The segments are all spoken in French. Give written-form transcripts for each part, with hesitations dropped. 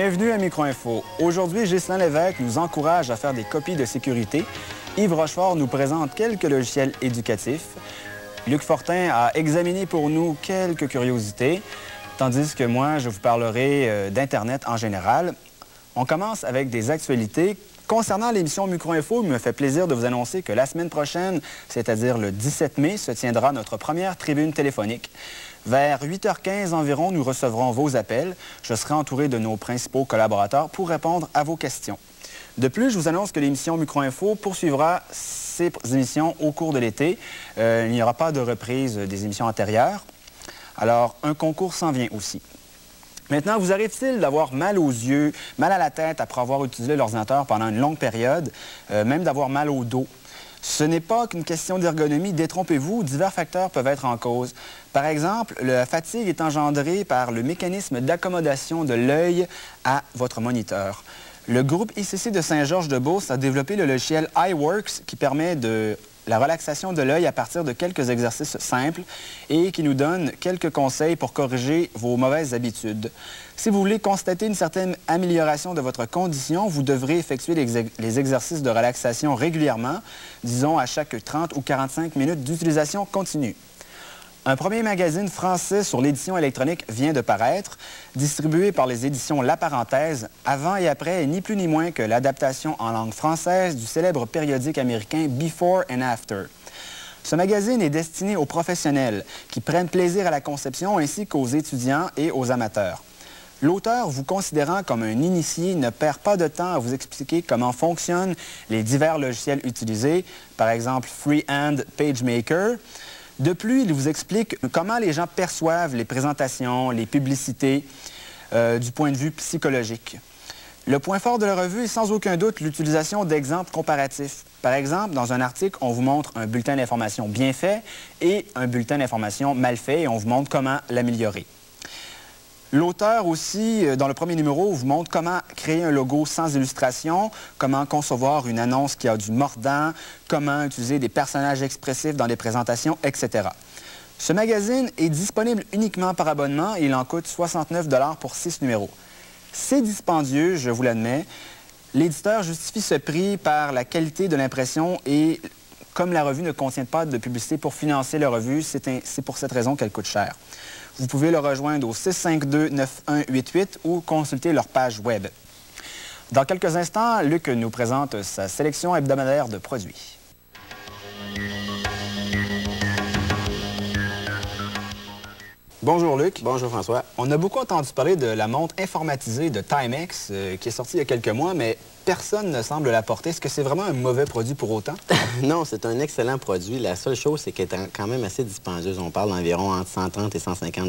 Bienvenue à Microinfo. Aujourd'hui, Ghislain Lévesque nous encourage à faire des copies de sécurité. Yves Rochefort nous présente quelques logiciels éducatifs. Luc Fortin a examiné pour nous quelques curiosités, tandis que moi, je vous parlerai d'Internet en général. On commence avec des actualités. Concernant l'émission Microinfo, il me fait plaisir de vous annoncer que la semaine prochaine, c'est-à-dire le 17 mai, se tiendra notre première tribune téléphonique. Vers 8h15 environ, nous recevrons vos appels. Je serai entouré de nos principaux collaborateurs pour répondre à vos questions. De plus, je vous annonce que l'émission Microinfo poursuivra ses émissions au cours de l'été. Il n'y aura pas de reprise des émissions antérieures. Alors, un concours s'en vient aussi. Maintenant, vous arrive-t-il d'avoir mal aux yeux, mal à la tête après avoir utilisé l'ordinateur pendant une longue période, même d'avoir mal au dos? Ce n'est pas qu'une question d'ergonomie, détrompez-vous, divers facteurs peuvent être en cause. Par exemple, la fatigue est engendrée par le mécanisme d'accommodation de l'œil à votre moniteur. Le groupe ICC de Saint-Georges-de-Beauce a développé le logiciel iWorks qui permet la relaxation de l'œil à partir de quelques exercices simples et qui nous donne quelques conseils pour corriger vos mauvaises habitudes. Si vous voulez constater une certaine amélioration de votre condition, vous devrez effectuer les exercices de relaxation régulièrement, disons à chaque 30 ou 45 minutes d'utilisation continue. Un premier magazine français sur l'édition électronique vient de paraître, distribué par les éditions La Parenthèse. Avant et après est ni plus ni moins que l'adaptation en langue française du célèbre périodique américain Before and After. Ce magazine est destiné aux professionnels qui prennent plaisir à la conception ainsi qu'aux étudiants et aux amateurs. L'auteur, vous considérant comme un initié, ne perd pas de temps à vous expliquer comment fonctionnent les divers logiciels utilisés, par exemple Freehand PageMaker. De plus, il vous explique comment les gens perçoivent les présentations, les publicités du point de vue psychologique. Le point fort de la revue est sans aucun doute l'utilisation d'exemples comparatifs. Par exemple, dans un article, on vous montre un bulletin d'information bien fait et un bulletin d'information mal fait et on vous montre comment l'améliorer. L'auteur aussi, dans le premier numéro, vous montre comment créer un logo sans illustration, comment concevoir une annonce qui a du mordant, comment utiliser des personnages expressifs dans des présentations, etc. Ce magazine est disponible uniquement par abonnement et il en coûte 69 $ pour 6 numéros. C'est dispendieux, je vous l'admets. L'éditeur justifie ce prix par la qualité de l'impression et comme la revue ne contient pas de publicité pour financer la revue, c'est pour cette raison qu'elle coûte cher. Vous pouvez le rejoindre au 652-9188 ou consulter leur page web. Dans quelques instants, Luc nous présente sa sélection hebdomadaire de produits. Bonjour Luc. Bonjour François. On a beaucoup entendu parler de la montre informatisée de Timex qui est sortie il y a quelques mois, mais personne ne semble la porter. Est-ce que c'est vraiment un mauvais produit pour autant? Non, c'est un excellent produit. La seule chose, c'est qu'elle est quand même assez dispendieuse. On parle d'environ entre 130 et 150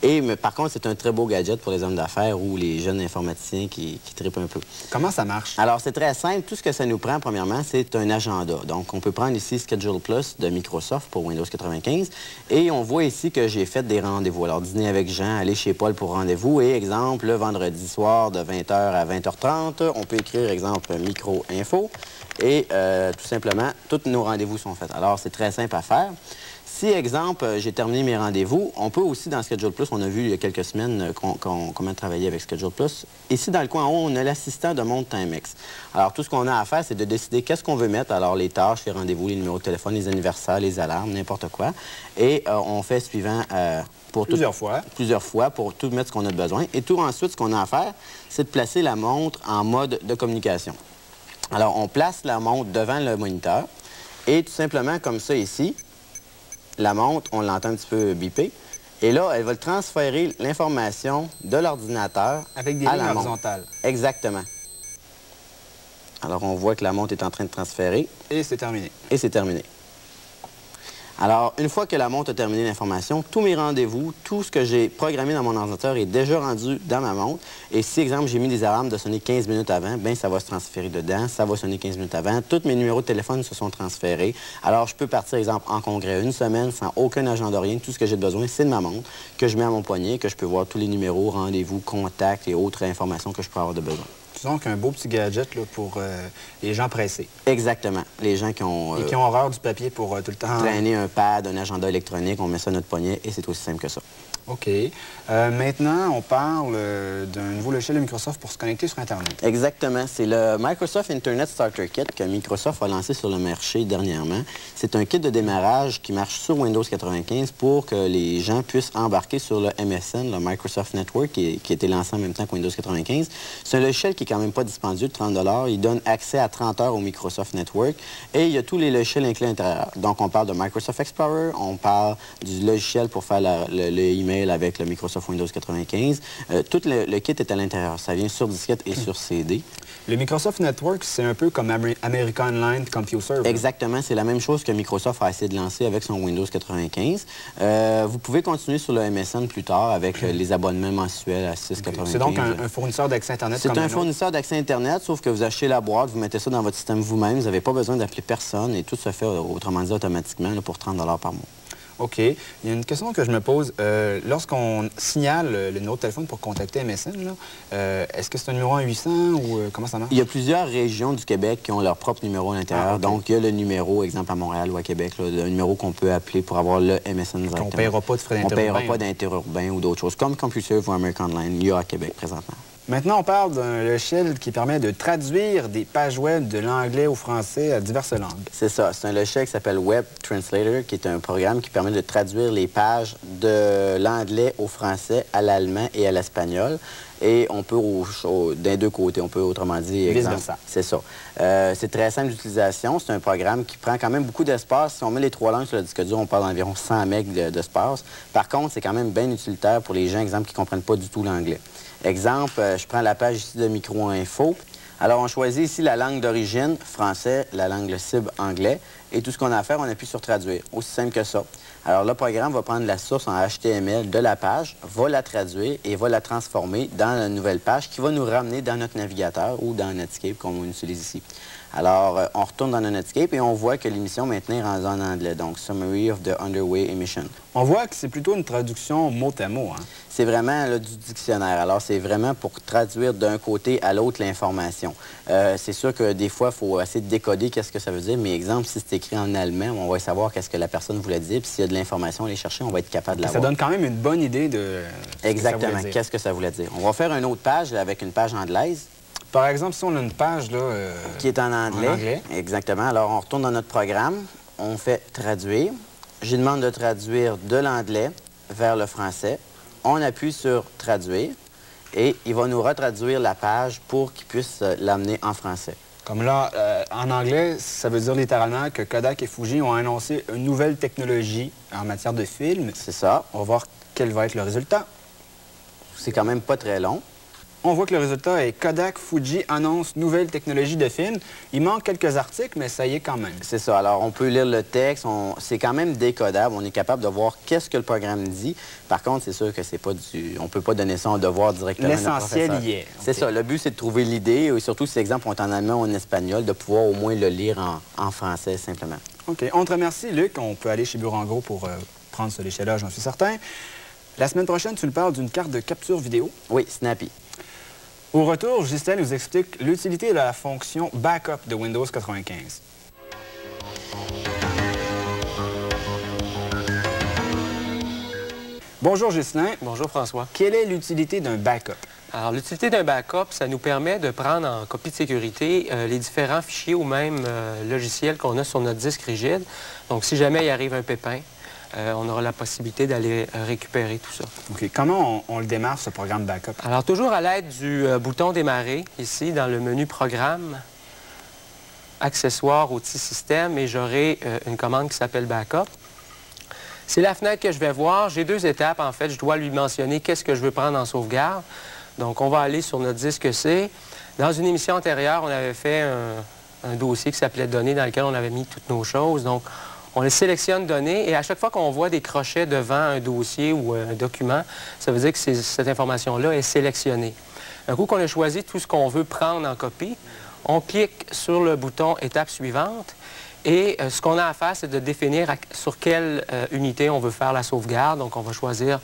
$. Mais par contre, c'est un très beau gadget pour les hommes d'affaires ou les jeunes informaticiens qui trippent un peu. Comment ça marche? Alors, c'est très simple. Tout ce que ça nous prend, premièrement, c'est un agenda. Donc, on peut prendre ici Schedule Plus de Microsoft pour Windows 95. Et on voit ici que j'ai fait des rendez-vous. Alors, dîner avec Jean, aller chez Paul pour rendez-vous. Et exemple, le vendredi soir de 20h à 20h30, on peut écrire, exemple, Micro-info. Et tout simplement, tous nos rendez-vous sont faits. Alors, c'est très simple à faire. Si, exemple, j'ai terminé mes rendez-vous, on peut aussi, dans Schedule Plus, on a vu il y a quelques semaines comment travailler avec Schedule Plus. Ici, dans le coin en haut, on a l'assistant de montre Timex. Alors, tout ce qu'on a à faire, c'est de décider qu'est-ce qu'on veut mettre. Alors, les tâches, les rendez-vous, les numéros de téléphone, les anniversaires, les alarmes, n'importe quoi. Et on fait suivant... Plusieurs fois pour tout mettre ce qu'on a besoin. Et tout ensuite, ce qu'on a à faire, c'est de placer la montre en mode de communication. Alors, on place la montre devant le moniteur et tout simplement comme ça ici, la montre, on l'entend un petit peu biper. Et là, elle va transférer l'information de l'ordinateur avec des lignes horizontales. Exactement. Alors, on voit que la montre est en train de transférer. Et c'est terminé. Et c'est terminé. Alors, une fois que la montre a terminé l'information, tous mes rendez-vous, tout ce que j'ai programmé dans mon ordinateur est déjà rendu dans ma montre. Et si, exemple, j'ai mis des alarmes de sonner 15 minutes avant, bien, ça va se transférer dedans, ça va sonner 15 minutes avant. Tous mes numéros de téléphone se sont transférés. Alors, je peux partir, exemple, en congrès une semaine sans aucun agenda, rien. Tout ce que j'ai besoin, c'est de ma montre, que je mets à mon poignet, que je peux voir tous les numéros, rendez-vous, contacts et autres informations que je peux avoir de besoin. Donc, un beau petit gadget là, pour les gens pressés. Exactement. Les gens qui ont... Et qui ont horreur du papier pour tout le temps... Traîner un pad, un agenda électronique, on met ça à notre poignet et c'est aussi simple que ça. OK. Maintenant, on parle d'un nouveau logiciel de Microsoft pour se connecter sur Internet. Exactement. C'est le Microsoft Internet Starter Kit que Microsoft a lancé sur le marché dernièrement. C'est un kit de démarrage qui marche sur Windows 95 pour que les gens puissent embarquer sur le MSN, le Microsoft Network, qui a été lancé en même temps que Windows 95. C'est un logiciel qui est quand même pas dispendieux de 30 $. Il donne accès à 30 heures au Microsoft Network et il y a tous les logiciels inclus à l'intérieur. Donc, on parle de Microsoft Explorer, on parle du logiciel pour faire le email avec le Microsoft Windows 95. Tout le kit est à l'intérieur. Ça vient sur disquette et sur CD. Le Microsoft Network, c'est un peu comme American Online Computer. Exactement. C'est la même chose que Microsoft a essayé de lancer avec son Windows 95. Vous pouvez continuer sur le MSN plus tard avec les abonnements mensuels à 6,95. C'est donc un fournisseur d'accès Internet comme un fournisseur d'accès Internet, sauf que vous achetez la boîte, vous mettez ça dans votre système vous-même. Vous n'avez pas besoin d'appeler personne et tout se fait, autrement dit, automatiquement là, pour 30 $ par mois. OK. Il y a une question que je me pose. Lorsqu'on signale le numéro de téléphone pour contacter MSN, est-ce que c'est un numéro 1-800 ou comment ça marche? Il y a plusieurs régions du Québec qui ont leur propre numéro à l'intérieur. Okay. Donc, il y a le numéro, exemple à Montréal ou à Québec, là, le numéro qu'on peut appeler pour avoir le MSN directement. On ne paiera pas de frais d'interurbain. On ne paiera pas d'interurbain ou d'autres choses, comme CompuServe ou American Online. Il y a à Québec présentement. Maintenant, on parle d'un logiciel qui permet de traduire des pages web de l'anglais au français à diverses langues. C'est ça. C'est un logiciel qui s'appelle Web Translator, qui est un programme qui permet de traduire les pages de l'anglais au français, à l'allemand et à l'espagnol. Et on peut, d'un deux côtés, on peut autrement dire... Vice-versa. C'est ça. C'est très simple d'utilisation. C'est un programme qui prend quand même beaucoup d'espace. Si on met les 3 langues sur le disque dur, on parle d'environ 100 MB d'espace. Par contre, c'est quand même bien utilitaire pour les gens, exemple, qui ne comprennent pas du tout l'anglais. Exemple, je prends la page ici de Micro-info. Alors, on choisit ici la langue d'origine, français, la langue cible, anglais. Et tout ce qu'on a à faire, on appuie sur traduire. Aussi simple que ça. Alors, le programme va prendre la source en HTML de la page, va la traduire et va la transformer dans la nouvelle page qui va nous ramener dans notre navigateur ou dans Netscape, comme on utilise ici. Alors, on retourne dans notre Netscape et on voit que l'émission maintenant est rendue en anglais. Donc, Summary of the Underway Emission. On voit que c'est plutôt une traduction mot à mot, hein? C'est vraiment là, du dictionnaire. Alors, c'est vraiment pour traduire d'un côté à l'autre l'information. C'est sûr que des fois, il faut essayer de décoder qu'est-ce que ça veut dire. Mais exemple, si c'est écrit en allemand, on va savoir qu'est-ce que la personne voulait dire. Puis s'il y a de l'information à aller chercher, on va être capable de l'avoir. Ça donne quand même une bonne idée de exactement, qu'est-ce que ça voulait dire. On va faire une autre page là, avec une page anglaise. Par exemple, si on a une page là, qui est en anglais. Exactement. Alors, on retourne dans notre programme. On fait traduire. Je lui demande de traduire de l'anglais vers le français. On appuie sur traduire et il va nous retraduire la page pour qu'il puisse l'amener en français. Comme là, en anglais, ça veut dire littéralement que Kodak et Fuji ont annoncé une nouvelle technologie en matière de film. C'est ça. On va voir quel va être le résultat. C'est quand même pas très long. On voit que le résultat est Kodak Fuji annonce nouvelle technologie de film. Il manque quelques articles, mais ça y est quand même. C'est ça. Alors, on peut lire le texte. C'est quand même décodable. On est capable de voir qu'est-ce que le programme dit. Par contre, c'est sûr que c'est pas du... On peut pas donner ça en devoir directement à notre professeur. L'essentiel y est. C'est ça. Le but, c'est de trouver l'idée. Et surtout, si, exemple, on est en allemand ou en espagnol, de pouvoir au moins le lire en français, simplement. OK. On te remercie, Luc. On peut aller chez Bureau en Gros pour prendre ce logiciel-là, j'en suis certain. La semaine prochaine, tu nous parles d'une carte de capture vidéo. Oui, Snappy. Au retour, Justin nous explique l'utilité de la fonction Backup de Windows 95. Bonjour Justin. Bonjour François. Quelle est l'utilité d'un backup? Alors, l'utilité d'un backup, ça nous permet de prendre en copie de sécurité les différents fichiers ou même logiciels qu'on a sur notre disque rigide. Donc, si jamais il arrive un pépin, on aura la possibilité d'aller récupérer tout ça. OK. Comment on le démarre, ce programme backup? Alors, toujours à l'aide du bouton démarrer, ici, dans le menu Programme, Accessoires, Outils, Système, et j'aurai une commande qui s'appelle Backup. C'est la fenêtre que je vais voir. J'ai 2 étapes, en fait. Je dois lui mentionner qu'est-ce que je veux prendre en sauvegarde. Donc, on va aller sur notre disque C. Dans une émission antérieure, on avait fait un dossier qui s'appelait Données, dans lequel on avait mis toutes nos choses. Donc, on les sélectionne Données et à chaque fois qu'on voit des crochets devant un dossier ou un document, ça veut dire que cette information-là est sélectionnée. Un coup qu'on a choisi tout ce qu'on veut prendre en copie, on clique sur le bouton Étape suivante et ce qu'on a à faire, c'est de définir sur quelle unité on veut faire la sauvegarde. Donc, on va choisir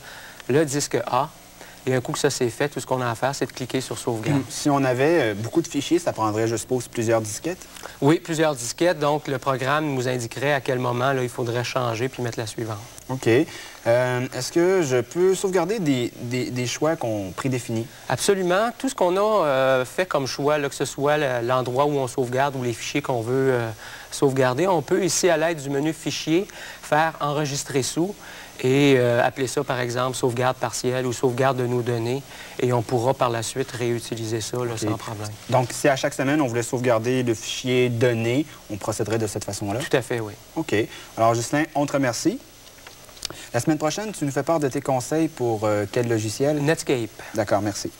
le disque A. Et un coup que ça c'est fait, tout ce qu'on a à faire, c'est de cliquer sur sauvegarde. Si on avait beaucoup de fichiers, ça prendrait, je suppose, plusieurs disquettes? Oui, plusieurs disquettes. Donc, le programme nous indiquerait à quel moment là, il faudrait changer puis mettre la suivante. OK. Est-ce que je peux sauvegarder des choix qu'on prédéfinit? Absolument. Tout ce qu'on a fait comme choix, là, que ce soit l'endroit où on sauvegarde ou les fichiers qu'on veut sauvegarder, on peut ici, à l'aide du menu Fichier, faire Enregistrer sous et appeler ça, par exemple, sauvegarde partielle ou sauvegarde de nos données. Et on pourra par la suite réutiliser ça là, sans problème. Donc, si à chaque semaine, on voulait sauvegarder le fichier données, on procéderait de cette façon-là? Tout à fait, oui. OK. Alors, Ghislain, on te remercie. La semaine prochaine, tu nous fais part de tes conseils pour quel logiciel? Netscape. D'accord, merci.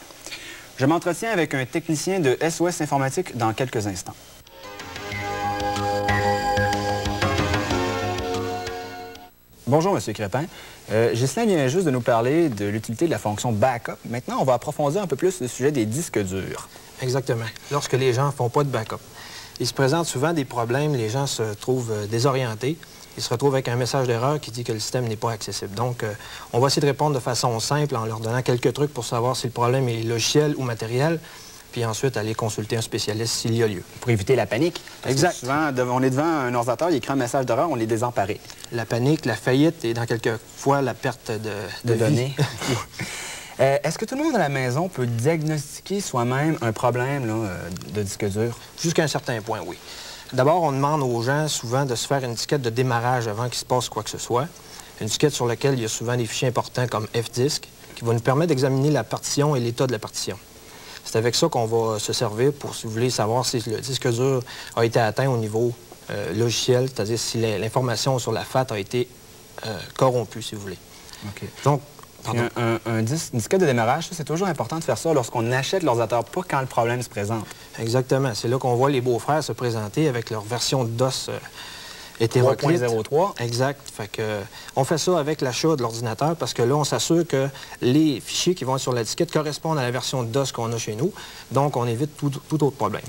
Je m'entretiens avec un technicien de SOS Informatique dans quelques instants. Bonjour, M. Crépin. Ghislain vient juste de nous parler de l'utilité de la fonction backup. Maintenant, on va approfondir un peu plus le sujet des disques durs. Exactement. Lorsque les gens ne font pas de backup, il se présente souvent des problèmes, les gens se trouvent désorientés. Ils se retrouvent avec un message d'erreur qui dit que le système n'est pas accessible. Donc, on va essayer de répondre de façon simple en leur donnant quelques trucs pour savoir si le problème est logiciel ou matériel, puis ensuite aller consulter un spécialiste s'il y a lieu. Pour éviter la panique. Exact. Souvent, on est devant un ordinateur, il écrit un message d'erreur, on est désemparé. La panique, la faillite et dans quelques fois la perte de données. Est-ce que tout le monde à la maison peut diagnostiquer soi-même un problème là, de disque dur? Jusqu'à un certain point, oui. D'abord, on demande aux gens souvent de se faire une disquette de démarrage avant qu'il se passe quoi que ce soit. Une disquette sur laquelle il y a souvent des fichiers importants comme F-disk qui va nous permettre d'examiner la partition et l'état de la partition. C'est avec ça qu'on va se servir pour, si vous voulez, savoir si le disque dur a été atteint au niveau logiciel, c'est-à-dire si l'information sur la FAT a été corrompue, si vous voulez. OK. Donc, une disquette de démarrage, c'est toujours important de faire ça lorsqu'on achète l'ordinateur, pas quand le problème se présente. Exactement. C'est là qu'on voit les beaux-frères se présenter avec leur version de DOS hétéroclite. 3.03. Exact. Fait que, on fait ça avec l'achat de l'ordinateur parce que là, on s'assure que les fichiers qui vont être sur la disquette correspondent à la version de DOS qu'on a chez nous. Donc, on évite tout autre problème.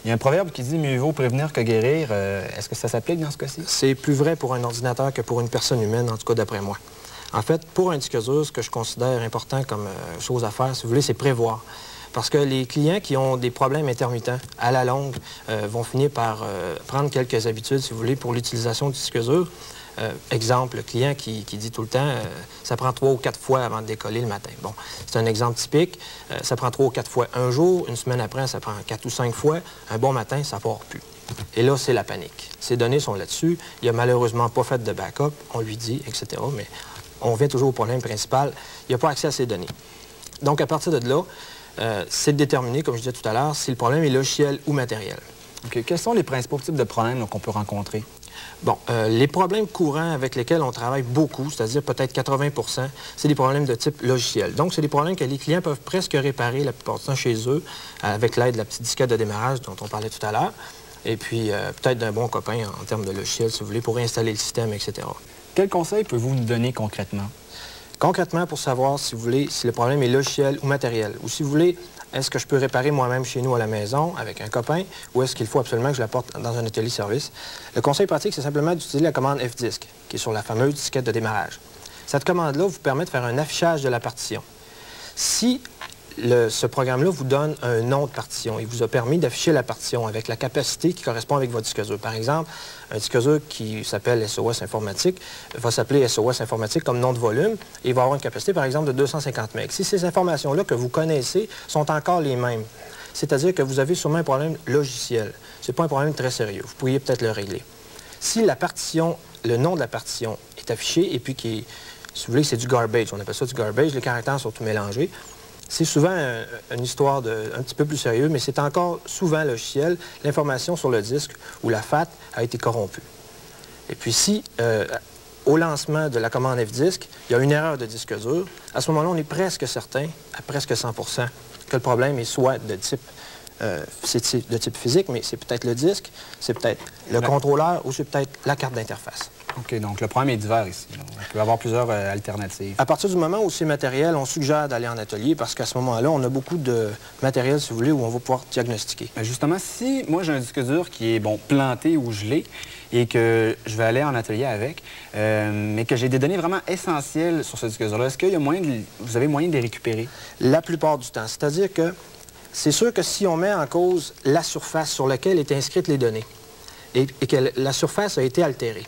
Il y a un proverbe qui dit « mieux vaut prévenir que guérir ». Est-ce que ça s'applique dans ce cas-ci? C'est plus vrai pour un ordinateur que pour une personne humaine, en tout cas d'après moi. En fait, pour un disque dur, ce que je considère important comme chose à faire, si vous voulez, c'est prévoir. Parce que les clients qui ont des problèmes intermittents, à la longue, vont finir par prendre quelques habitudes, si vous voulez, pour l'utilisation du disque dur. Exemple, le client qui dit tout le temps, ça prend 3 ou 4 fois avant de décoller le matin. Bon, c'est un exemple typique. Ça prend 3 ou 4 fois un jour. Une semaine après, ça prend 4 ou 5 fois. Un bon matin, ça ne part plus. Et là, c'est la panique. Ces données sont là-dessus. Il n'a malheureusement pas fait de backup. On lui dit, etc. Mais on vient toujours au problème principal. Il n'a pas accès à ces données. Donc, à partir de là, c'est de déterminer, comme je disais tout à l'heure, si le problème est logiciel ou matériel. OK. Quels sont les principaux types de problèmes qu'on peut rencontrer? Bon, les problèmes courants avec lesquels on travaille beaucoup, c'est-à-dire peut-être 80 %, c'est des problèmes de type logiciel. Donc, c'est des problèmes que les clients peuvent presque réparer la plupart du temps chez eux avec l'aide de la petite disquette de démarrage dont on parlait tout à l'heure. Et puis, peut-être d'un bon copain en termes de logiciel, si vous voulez, pour installer le système, etc. Quels conseils pouvez-vous nous donner concrètement? Concrètement, pour savoir, si vous voulez, si le problème est logiciel ou matériel, ou si vous voulez, est-ce que je peux réparer moi-même chez nous à la maison avec un copain, ou est-ce qu'il faut absolument que je l'apporte dans un atelier-service? Le conseil pratique, c'est simplement d'utiliser la commande F-disk, qui est sur la fameuse disquette de démarrage. Cette commande-là vous permet de faire un affichage de la partition. Si ce programme-là vous donne un nom de partition, il vous a permis d'afficher la partition avec la capacité qui correspond avec votre disque dur. Par exemple, un disque dur qui s'appelle SOS Informatique va s'appeler SOS Informatique comme nom de volume et il va avoir une capacité, par exemple, de 250 MB. Si ces informations-là que vous connaissez sont encore les mêmes, c'est-à-dire que vous avez sûrement un problème logiciel, ce n'est pas un problème très sérieux, vous pourriez peut-être le régler. Si la partition, le nom de la partition est affiché et puis si vous voulez, c'est du garbage, on appelle ça du garbage, les caractères sont tout mélangés, c'est souvent une histoire un petit peu plus sérieuse, mais c'est encore souvent logiciel. L'information sur le disque ou la FAT a été corrompue. Et puis si, au lancement de la commande F-disk, il y a une erreur de disque dur, à ce moment-là, on est presque certain, à presque 100 %, que le problème est soit de type, de type physique, mais c'est peut-être le disque, c'est peut-être le contrôleur ou c'est peut-être la carte d'interface. OK, donc le problème est divers ici. Là. Il peut y avoir plusieurs alternatives. À partir du moment où c'est matériel, on suggère d'aller en atelier parce qu'à ce moment-là, on a beaucoup de matériel, si vous voulez, où on va pouvoir diagnostiquer. Ben justement, si moi j'ai un disque dur qui est planté ou gelé et que je vais aller en atelier avec, mais que j'ai des données vraiment essentielles sur ce disque dur-là, est-ce qu'il y a vous avez moyen de les récupérer? La plupart du temps. C'est-à-dire que c'est sûr que si on met en cause la surface sur laquelle étaient inscrites les données et que la surface a été altérée,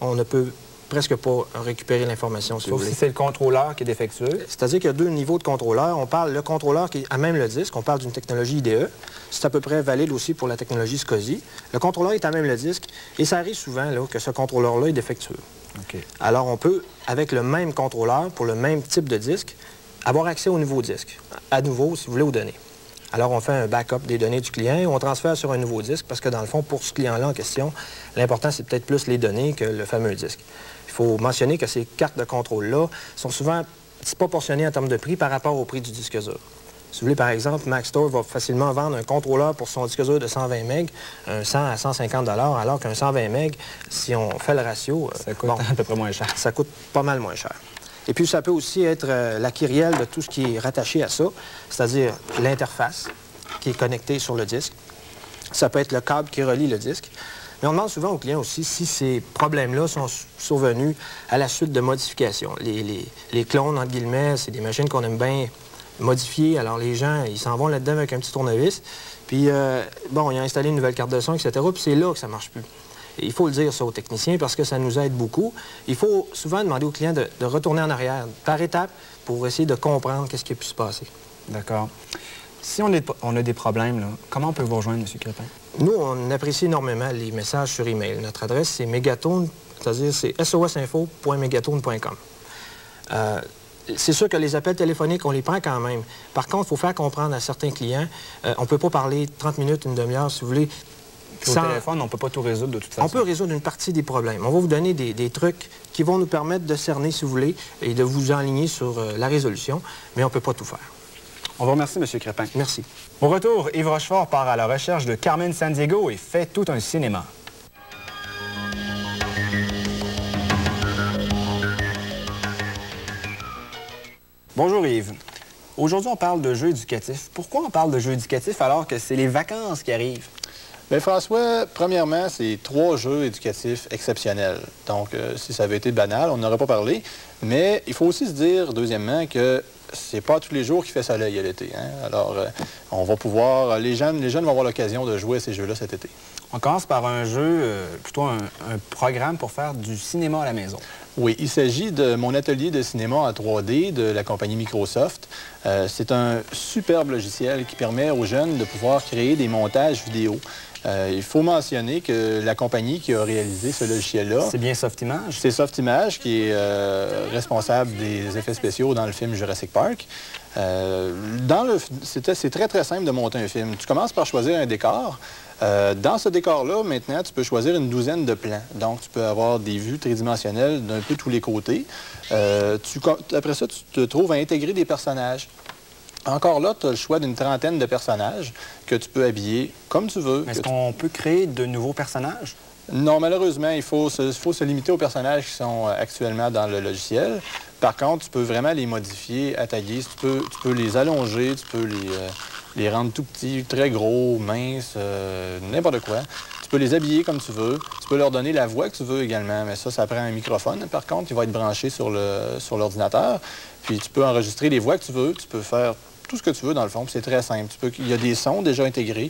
on ne peut presque pas récupérer l'information, si vous voulez. Sauf si c'est le contrôleur qui est défectueux. C'est-à-dire qu'il y a deux niveaux de contrôleur. On parle le contrôleur qui a même le disque. On parle d'une technologie IDE. C'est à peu près valide aussi pour la technologie SCSI. Le contrôleur est à même le disque. Et ça arrive souvent là, que ce contrôleur-là est défectueux. OK. Alors, on peut, avec le même contrôleur, pour le même type de disque, avoir accès au nouveau disque. À nouveau, si vous voulez, aux données. Alors, on fait un backup des données du client et on transfère sur un nouveau disque parce que, dans le fond, pour ce client-là en question, l'important, c'est peut-être plus les données que le fameux disque. Il faut mentionner que ces cartes de contrôle-là sont souvent disproportionnées en termes de prix par rapport au prix du disque dur. Si vous voulez, par exemple, Maxtor va facilement vendre un contrôleur pour son disque dur de 120 MB, un 100 à 150 $, alors qu'un 120 MB, si on fait le ratio... ça coûte à peu près moins cher. Ça coûte pas mal moins cher. Et puis, ça peut aussi être la kyrielle de tout ce qui est rattaché à ça, c'est-à-dire l'interface qui est connectée sur le disque. Ça peut être le câble qui relie le disque. Mais on demande souvent aux clients aussi si ces problèmes-là sont survenus à la suite de modifications. Les clones, entre guillemets, c'est des machines qu'on aime bien modifier. Alors, les gens, ils s'en vont là-dedans avec un petit tournevis. Puis, bon, ils ont installé une nouvelle carte de son, etc. Puis c'est là que ça ne marche plus. Et il faut le dire ça aux techniciens parce que ça nous aide beaucoup. Il faut souvent demander aux clients de retourner en arrière, par étapes, pour essayer de comprendre qu'est-ce qui a pu se passer. D'accord. Si on a des problèmes, là, comment on peut vous rejoindre, M. Crépin? Nous, on apprécie énormément les messages sur email. Notre adresse, c'est Megatone, c'est-à-dire c'est sosinfo.megatone.com. C'est sûr que les appels téléphoniques, on les prend quand même. Par contre, il faut faire comprendre à certains clients, on ne peut pas parler 30 minutes, une demi-heure, si vous voulez. Au téléphone, on ne peut pas tout résoudre de toute façon. On peut résoudre une partie des problèmes. On va vous donner des trucs qui vont nous permettre de cerner, si vous voulez, et de vous enligner sur la résolution, mais on ne peut pas tout faire. On vous remercie, M. Crépin. Merci. Au retour, Yves Rochefort part à la recherche de Carmen Sandiego et fait tout un cinéma. Bonjour Yves. Aujourd'hui, on parle de jeux éducatifs. Pourquoi on parle de jeux éducatifs alors que c'est les vacances qui arrivent? Bien, François, premièrement, c'est 3 jeux éducatifs exceptionnels. Donc, si ça avait été banal, on n'aurait pas parlé. Mais il faut aussi se dire, deuxièmement, que c'est pas tous les jours qu'il fait soleil à l'été. Hein? Alors, on va pouvoir... Les jeunes vont avoir l'occasion de jouer à ces jeux-là cet été. On commence par un jeu, plutôt un programme pour faire du cinéma à la maison. Oui, il s'agit de mon atelier de cinéma en 3D de la compagnie Microsoft. C'est un superbe logiciel qui permet aux jeunes de pouvoir créer des montages vidéo. Il faut mentionner que la compagnie qui a réalisé ce logiciel-là... C'est bien Softimage? C'est Softimage qui est responsable des effets spéciaux dans le film Jurassic Park. C'est très, très simple de monter un film. Tu commences par choisir un décor. Dans ce décor-là, maintenant, tu peux choisir une douzaine de plans. Donc, tu peux avoir des vues tridimensionnelles d'un peu tous les côtés. Après ça, tu te trouves à intégrer des personnages. Encore là, tu as le choix d'une trentaine de personnages que tu peux habiller comme tu veux. Est-ce qu'on peut créer de nouveaux personnages? Non, malheureusement, il faut se limiter aux personnages qui sont actuellement dans le logiciel. Par contre, tu peux vraiment les modifier à ta guise. Tu peux les allonger, tu peux les rendre tout petits, très gros, minces, n'importe quoi. Tu peux les habiller comme tu veux. Tu peux leur donner la voix que tu veux également, mais ça prend un microphone. Par contre, il va être branché sur l'ordinateur. Puis tu peux enregistrer les voix que tu veux. Tu peux faire tout ce que tu veux, dans le fond, c'est très simple. Il y a des sons déjà intégrés,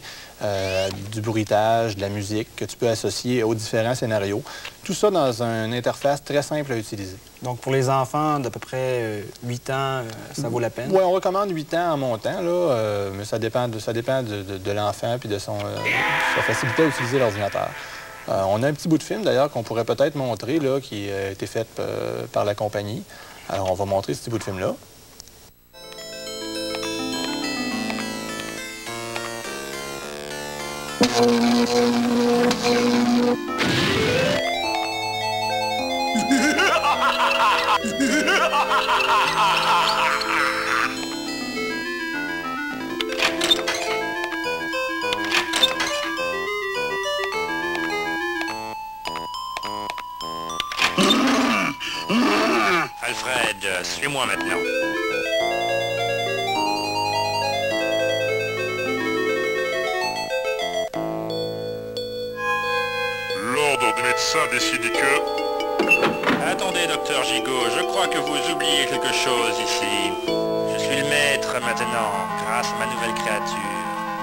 du bruitage, de la musique que tu peux associer aux différents scénarios. Tout ça dans une interface très simple à utiliser. Donc, pour les enfants d'à peu près 8 ans, ça vaut la peine? Oui, on recommande 8 ans en montant, là, mais ça dépend de l'enfant et de sa facilité à utiliser l'ordinateur. On a un petit bout de film, d'ailleurs, qu'on pourrait peut-être montrer, là, qui a été fait par la compagnie. Alors, on va montrer ce petit bout de film-là. Alfred, suis-moi maintenant. L'ordre du médecin décide que... Attendez, docteur Gigot, je crois que vous oubliez quelque chose ici. Je suis le maître maintenant, grâce à ma nouvelle créature,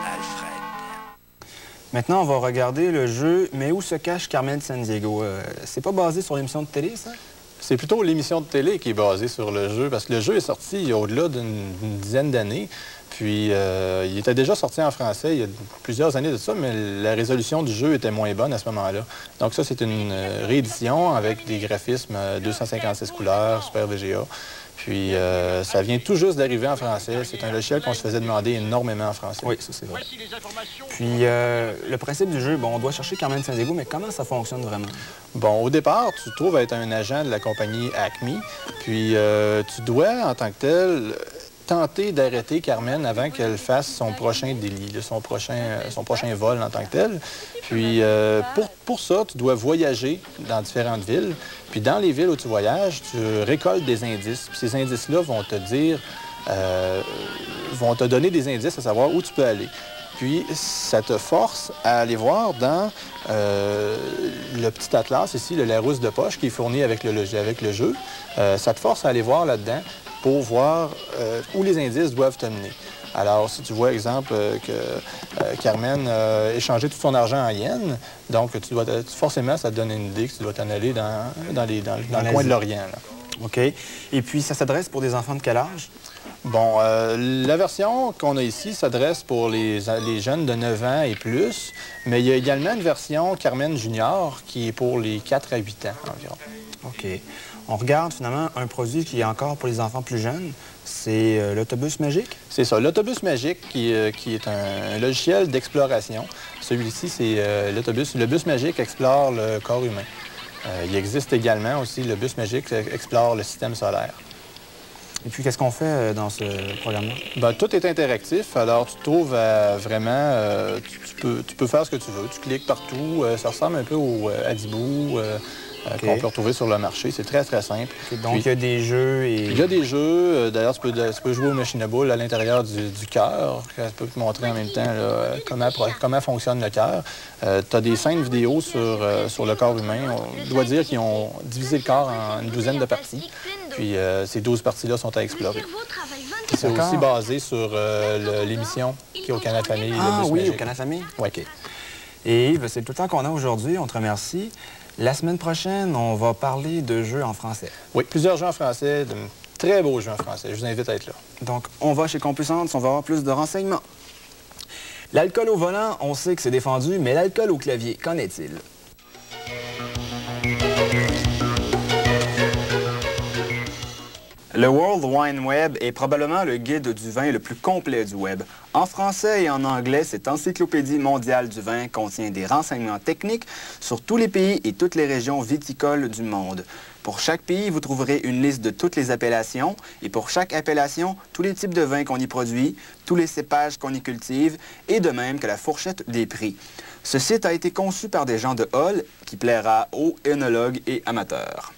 Alfred. Maintenant, on va regarder le jeu « Mais où se cache Carmen Sandiego ». C'est pas basé sur l'émission de télé, ça? C'est plutôt l'émission de télé qui est basée sur le jeu, parce que le jeu est sorti il y a au-delà d'une dizaine d'années. Puis, il était déjà sorti en français il y a plusieurs années de ça, mais la résolution du jeu était moins bonne à ce moment-là. Donc ça, c'est une réédition avec des graphismes 256 couleurs, Super VGA. Puis, ça vient tout juste d'arriver en français. C'est un logiciel qu'on se faisait demander énormément en français. Oui, ça c'est vrai. Puis, le principe du jeu, bon, on doit chercher Carmen Sandiego, mais comment ça fonctionne vraiment? Bon, au départ, tu te trouves être un agent de la compagnie Acme. Puis, tu dois, en tant que tel, tenter d'arrêter Carmen avant qu'elle fasse son prochain délit, son prochain vol en tant que tel. Puis, pour ça, tu dois voyager dans différentes villes. Puis, dans les villes où tu voyages, tu récoltes des indices. Puis, ces indices-là vont te dire, vont te donner des indices à savoir où tu peux aller. Puis, ça te force à aller voir dans le petit atlas ici, le Larousse de poche, qui est fourni avec le jeu. Ça te force à aller voir là-dedans pour voir où les indices doivent te mener. Alors, si tu vois, exemple, que Carmen a échangé tout son argent en yens, donc forcément, ça te donne une idée que tu dois t'en aller dans le coin de l'Orient. OK. Et puis, ça s'adresse pour des enfants de quel âge? Bon, la version qu'on a ici s'adresse pour les jeunes de 9 ans et plus, mais il y a également une version Carmen Junior qui est pour les 4 à 8 ans environ. OK. On regarde finalement un produit qui est encore pour les enfants plus jeunes, c'est l'autobus magique? C'est ça, l'autobus magique qui est un logiciel d'exploration. Celui-ci, c'est le bus magique explore le corps humain. Il existe également aussi, le bus magique explore le système solaire. Et puis, qu'est-ce qu'on fait dans ce programme-là? Bien, tout est interactif, alors tu trouves vraiment... tu peux faire ce que tu veux. Tu cliques partout. Ça ressemble un peu au Adibou qu'on peut retrouver sur le marché. C'est très, très simple. Donc, il y a des jeux et... Il y a des jeux. D'ailleurs, tu peux jouer aux machines à boules à l'intérieur du cœur. Ça peut te montrer en même temps là, comment fonctionne le cœur. Tu as des scènes vidéo sur le corps humain. On doit dire qu'ils ont divisé le corps en une douzaine de parties. Puis ces 12 parties-là sont à explorer. C'est aussi basé sur l'émission qui est au Canal Famille. Ah oui, au Canal Famille? Oui. OK. Et Yves, c'est tout le temps qu'on a aujourd'hui. On te remercie. La semaine prochaine, on va parler de jeux en français. Oui, plusieurs jeux en français, de très beaux jeux en français. Je vous invite à être là. Donc, on va chez Compuissance, on va avoir plus de renseignements. L'alcool au volant, on sait que c'est défendu, mais l'alcool au clavier, qu'en est-il? Le World Wine Web est probablement le guide du vin le plus complet du web. En français et en anglais, cette encyclopédie mondiale du vin contient des renseignements techniques sur tous les pays et toutes les régions viticoles du monde. Pour chaque pays, vous trouverez une liste de toutes les appellations et pour chaque appellation, tous les types de vins qu'on y produit, tous les cépages qu'on y cultive et de même que la fourchette des prix. Ce site a été conçu par des gens de Hull qui plaira aux œnologues et amateurs.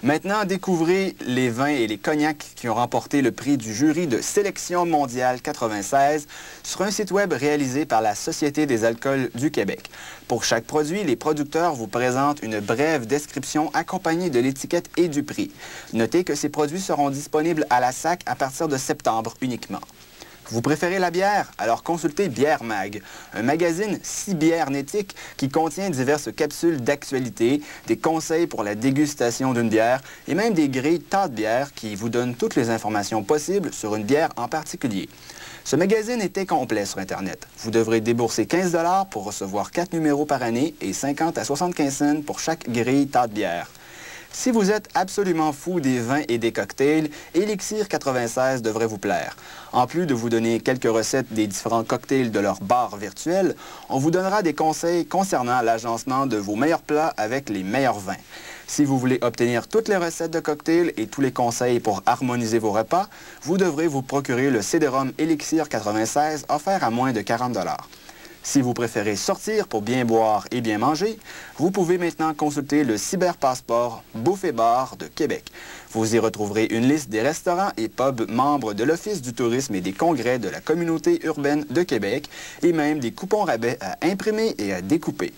Maintenant, découvrez les vins et les cognacs qui ont remporté le prix du jury de Sélection mondiale 96 sur un site web réalisé par la Société des alcools du Québec. Pour chaque produit, les producteurs vous présentent une brève description accompagnée de l'étiquette et du prix. Notez que ces produits seront disponibles à la SAC à partir de septembre uniquement. Vous préférez la bière? Alors consultez Bière Mag, un magazine cybernétique qui contient diverses capsules d'actualité, des conseils pour la dégustation d'une bière et même des grilles tas de bière qui vous donnent toutes les informations possibles sur une bière en particulier. Ce magazine est incomplet sur Internet. Vous devrez débourser 15 $ pour recevoir 4 numéros par année et 50 à 75 cents pour chaque grille tas de bière. Si vous êtes absolument fou des vins et des cocktails, Elixir 96 devrait vous plaire. En plus de vous donner quelques recettes des différents cocktails de leur bar virtuel, on vous donnera des conseils concernant l'agencement de vos meilleurs plats avec les meilleurs vins. Si vous voulez obtenir toutes les recettes de cocktails et tous les conseils pour harmoniser vos repas, vous devrez vous procurer le CD-ROM Elixir 96 offert à moins de 40 $. Si vous préférez sortir pour bien boire et bien manger, vous pouvez maintenant consulter le cyberpasseport Bouffe et Bar de Québec. Vous y retrouverez une liste des restaurants et pubs membres de l'Office du tourisme et des congrès de la communauté urbaine de Québec et même des coupons rabais à imprimer et à découper.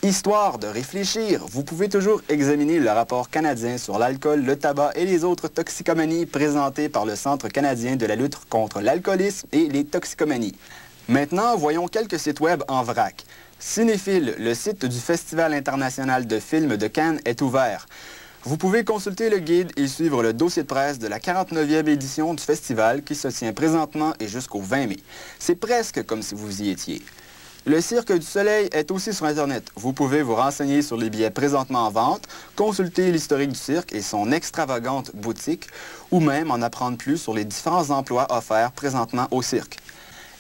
Histoire de réfléchir, vous pouvez toujours examiner le rapport canadien sur l'alcool, le tabac et les autres toxicomanies présenté par le Centre canadien de la lutte contre l'alcoolisme et les toxicomanies. Maintenant, voyons quelques sites web en vrac. Cinéphile, le site du Festival international de films de Cannes est ouvert. Vous pouvez consulter le guide et suivre le dossier de presse de la 49e édition du festival qui se tient présentement et jusqu'au 20 mai. C'est presque comme si vous y étiez. Le Cirque du Soleil est aussi sur Internet. Vous pouvez vous renseigner sur les billets présentement en vente, consulter l'historique du cirque et son extravagante boutique, ou même en apprendre plus sur les différents emplois offerts présentement au cirque.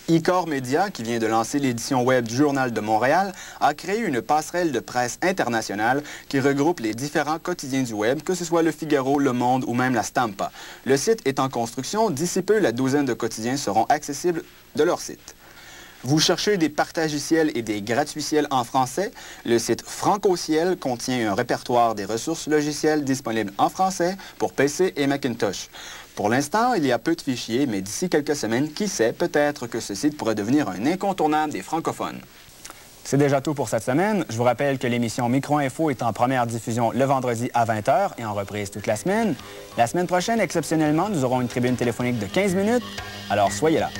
Icor Media, qui vient de lancer l'édition web du Journal de Montréal, a créé une passerelle de presse internationale qui regroupe les différents quotidiens du web, que ce soit Le Figaro, Le Monde ou même La Stampa. Le site est en construction. D'ici peu, la douzaine de quotidiens seront accessibles de leur site. Vous cherchez des partagiciels et des gratuiciels en français? Le site Francociel contient un répertoire des ressources logicielles disponibles en français pour PC et Macintosh. Pour l'instant, il y a peu de fichiers, mais d'ici quelques semaines, qui sait, peut-être que ce site pourrait devenir un incontournable des francophones. C'est déjà tout pour cette semaine. Je vous rappelle que l'émission Micro-Info est en première diffusion le vendredi à 20h et en reprise toute la semaine. La semaine prochaine, exceptionnellement, nous aurons une tribune téléphonique de 15 minutes, alors soyez là.